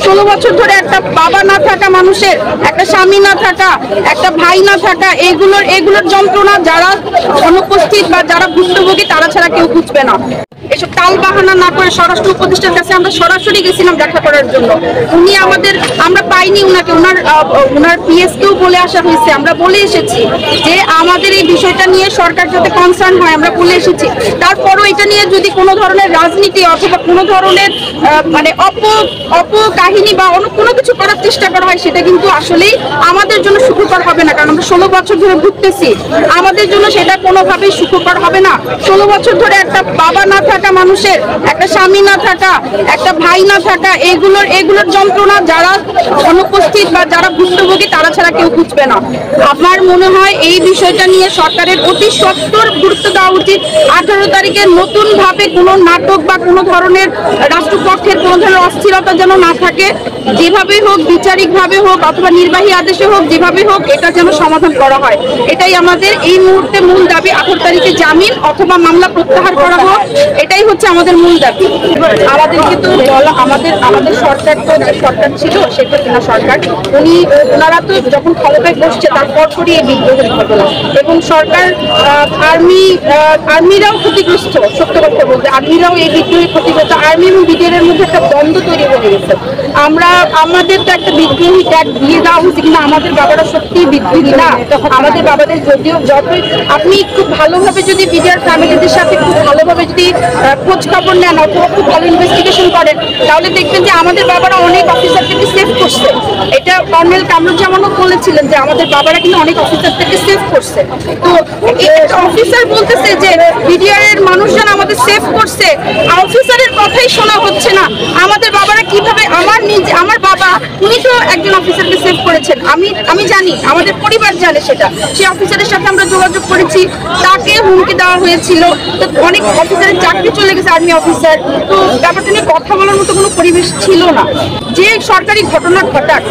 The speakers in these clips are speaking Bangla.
16 বছর ধরে একটা বাবা না থাকা মানুষের, একটা স্বামী না থাকা, একটা ভাই না থাকা, এগুলোর যন্ত্রণা যারা অনুপস্থিত বা যারা ভুক্তভোগী তারা ছাড়া কেউ বুঝবে না। এসব টাল বাহানা না করে স্বরাষ্ট্র উপদেষ্টার কাছে আমরা সরাসরি গেছিলাম দেখা করার জন্য। উনি আমরা পাইনি উনাকে, ওনার পিএসকেও বলে আসা হয়েছে, আমরা বলে এসেছি যে আমাদের এই বিষয়টা নিয়ে সরকার যাতে কনসার্ন হয়, আমরা বলে এসেছি। তারপরও এটা নিয়ে যদি কোনো ধরনের রাজনীতি অথবা কোনো ধরনের মানে অপকাহিনী বা অন্য কোনো কিছু করার চেষ্টা করা হয়, সেটা কিন্তু আসলেই আমাদের জন্য সুখকর হবে না। কারণ আমরা 16 বছর ধরে ভুগতেছি, আমাদের জন্য সেটা কোনোভাবেই সুখকর হবে না। 16 বছর ধরে একটা বাবা না থাকা মানুষের, একটা স্বামী না থাকা, একটা ভাই না থাকা, এগুলোর যন্ত্রণা যারা অনুপস্থিত বা যারা ভুক্তভোগী তারা ছাড়া কেউ বুঝবে না। আমার মনে হয় এই বিষয়টা নিয়ে সরকারের অতি সত্বর গুরুত্ব দেওয়া উচিত। 18 তারিখে নতুন ভাবে কোনো নাটক বা কোনো ধরনের রাষ্ট্রপক্ষের কোনো ধরনের অস্থিরতা যেন না থাকে। যেভাবে হোক, বিচারিক ভাবে হোক অথবা নির্বাহী আদেশে হোক, যেভাবে হোক এটা যেন সমাধান করা হয়। এটাই আমাদের এই মুহূর্তে মূল দাবি। 18 তারিখে জামিন অথবা মামলা প্রত্যাহার করা হোক, এটাই হচ্ছে আমাদের মূল দাবি। আমাদের কিন্তু আমাদের সরকার তো যে সরকার ছিল সেটা কিনা সরকার, ওনারা তো যখন ক্ষমতায় বসছে তারপর করি এই বিদ্রোহের ঘটনা, এবং সরকার আর্মিরাও ক্ষতিগ্রস্ত। সত্য কথা বলতে আর্মিরাও এই বিদ্রোহে ক্ষতিগ্রস্ত। আর্মি এবং বিডিআরের মধ্যে একটা দ্বন্দ্ব তৈরি হয়ে গেছে। আমাদের তো একটা বিদ্রোহী ট্যাগ দিয়ে দেওয়া হয়েছে, কিনা আমাদের বাবারা সত্যি বিদ্রোহী না। আমাদের বাবাদের যতই আপনি খুব ভালোভাবে যদি বিডিআর ফ্যামিলিদের সাথে খুব ভালোভাবে যদি খোঁজ খবর নেন অথবা খুব ভালো ইনভেস্টিগেশন করেন, তাহলে দেখবেন যে আমাদের বাবারা অনেক অফিসারদেরকে সেভ করছে। এটা কর্নেল কামরুজ্জামানও বলেছিলেন যে আমাদের বাবারা কিন্তু অনেক অফিসারদেরকে সেভ করছে। তো অফিসার বলতেছে যে বিডিআর এর মানুষজন আমাদের সেভ করছে, অফিসারের কথাই শোনা হচ্ছে না। আমাদের বাবারা কিভাবে, আমার বাবা উনি তো একজন অফিসারকে সেভ করেছেন, আমি জানি, আমাদের পরিবার জানে সেটা। সেই অফিসারের সাথে আমরা যোগাযোগ করেছি, তাকে হুমকি দেওয়া হয়েছিল। তো অনেক অফিসারের চাকরি চলে গেছে, আর্মি অফিসার। তো ব্যাপারটা নিয়ে কথা বলার মতো কোনো পরিবেশ ছিল না। যে সরকারি ঘটনা ঘটাক,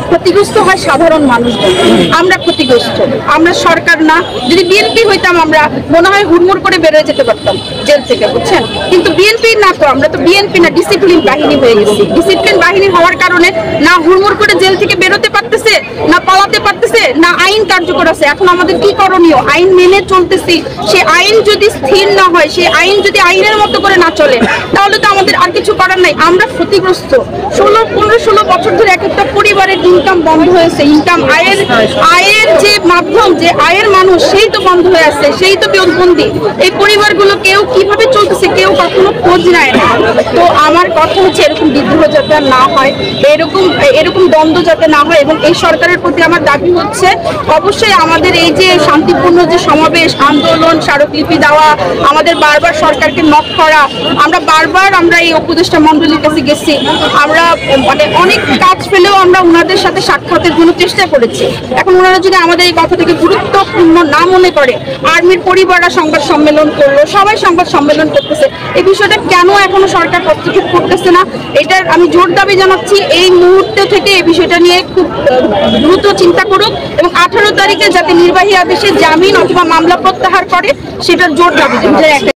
ক্ষতিগ্রস্ত হয় সাধারণ মানুষজন। আমরা ক্ষতিগ্রস্ত, আমরা সরকার না। যদি বিএনপি হইতাম আমরা মনে হয় হুড়মুড় করে বেরোয় যেতে পারতাম জেল থেকে, বুঝছেন। কিন্তু বিএনপি না, তো আমরা তো বিএনপি না, ডিসিপ্লিন বাহিনী হয়ে গেছি। ডিসিপ্লিন বাহিনী হওয়ার কারণে না হুড়মুড় করে জেল থেকে বেরোতে পারতেছে, না পালাতে পারতেছে, না আইন কার্যকর আছে। এখন আমাদের কি করণীয়? আইন মেনে চলতেছি। সে আইন যদি স্থির না হয়, সে আইন যদি আইনের মতো করে না চলে, তাহলে তো আমাদের আর কিছু করার নাই। আমরা ক্ষতিগ্রস্ত। 16 বছর ধরে এক একটা পরিবারের ইনকাম বন্ধ হয়েছে। ইনকাম আয়ের যে মাধ্যম, যে আয়ের মানুষ, সেই তো বন্ধ হয়ে আছে, সেই তো বন্দী। এই পরিবারগুলো কেউ কিভাবে চলতেছে কেউ কখনো খোঁজ নেয় না। তো আমার কথা হচ্ছে এরকম বিদ্রোহ যাতে না হয়, এরকম দ্বন্দ্ব যাতে না হয়। এবং এই সরকারের প্রতি আমার দাবি হচ্ছে অবশ্যই আমাদের এই যে শান্তিপূর্ণ যে সমাবেশ, আন্দোলন, স্মারকলিপি দেওয়া, আমাদের বারবার সরকারকে নক করা, আমরা এই উপদেষ্টা মন্ডলীর কাছে গেছি। আমরা মানে অনেক কাজ পেলেও আমরা ওনাদের সাথে সাক্ষাতের জন্য চেষ্টা করেছি। এখন ওনারা যদি আমাদের এই কথাটাকে গুরুত্বপূর্ণ না মনে করে, আর্মির পরিবাররা সংবাদ সম্মেলন করলো, সবাই সংবাদ সম্মেলন করতেছে, এই বিষয়টা কেন এখনো সরকার হস্তক্ষেপ করতেছে না? এটার আমি জোর দাবি জানাচ্ছি এই মুহূর্তে থেকে এই বিষয়টা নিয়ে খুব দ্রুত চিন্তা করুক, এবং 18 তারিখে যাতে নির্বাহী আদেশে জামিন অথবা মামলা প্রত্যাহার করে সেটার জোর দাবি জানাচ্ছি।